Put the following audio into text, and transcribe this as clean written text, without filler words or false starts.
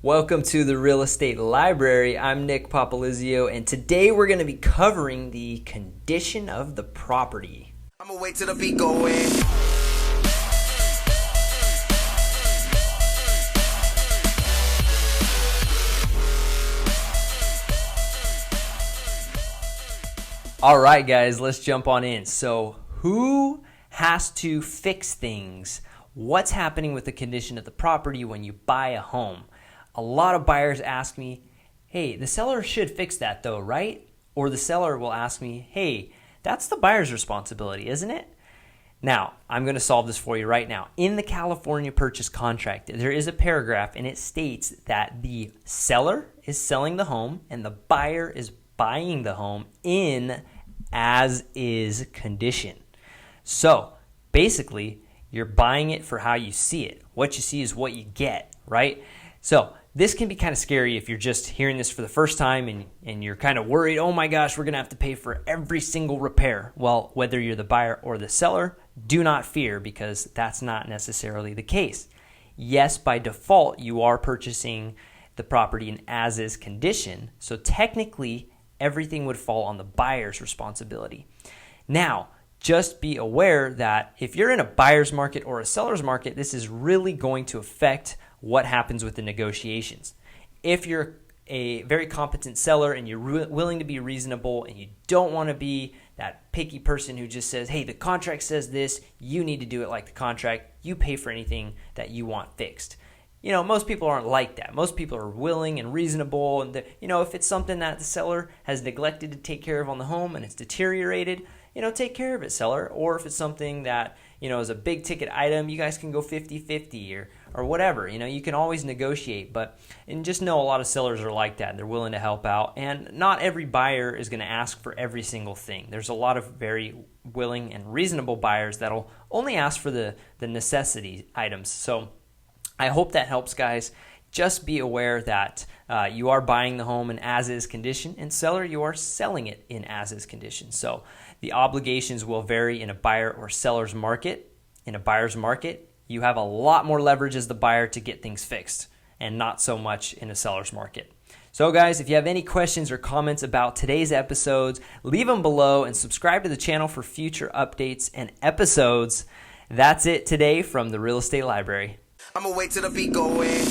Welcome to the Real Estate Library. I'm Nick Papalizio, and today we're going to be covering the condition of the property. I'm gonna wait till the beat go in. All right, guys, let's jump on in. So, who has to fix things? What's happening with the condition of the property when you buy a home? A lot of buyers ask me, hey, the seller should fix that though, right? Or the seller will ask me, hey, that's the buyer's responsibility, isn't it? Now, I'm going to solve this for you right now. In the California purchase contract, there is a paragraph and it states that the seller is selling the home and the buyer is buying the home in as-is condition. So, basically, you're buying it for how you see it. What you see is what you get, right? So, this can be kind of scary if you're just hearing this for the first time and you're kind of worried, oh my gosh, we're going to have to pay for every single repair. Well, whether you're the buyer or the seller, do not fear because that's not necessarily the case. Yes, by default, you are purchasing the property in as-is condition, so technically everything would fall on the buyer's responsibility. Now, just be aware that if you're in a buyer's market or a seller's market, this is really going to affect what happens with the negotiations. If you're a very competent seller and you're willing to be reasonable and you don't want to be that picky person who just says, hey, the contract says this, you need to do it like the contract, you pay for anything that you want fixed. You know, most people aren't like that. Most people are willing and reasonable. And, if it's something that the seller has neglected to take care of on the home and it's deteriorated, take care of it, seller. Or if it's something that, is a big ticket item, you guys can go 50-50 or whatever. You can always negotiate. And just know a lot of sellers are like that. They're willing to help out. And not every buyer is going to ask for every single thing. There's a lot of very willing and reasonable buyers that'll only ask for the necessity items. So I hope that helps, guys. Just be aware that you are buying the home in as-is condition, and seller, you are selling it in as-is condition. So the obligations will vary in a buyer or seller's market. In a buyer's market, you have a lot more leverage as the buyer to get things fixed, and not so much in a seller's market. So guys, if you have any questions or comments about today's episodes, leave them below and subscribe to the channel for future updates and episodes. That's it today from the Real Estate Library. I'm gonna wait till the beat go in.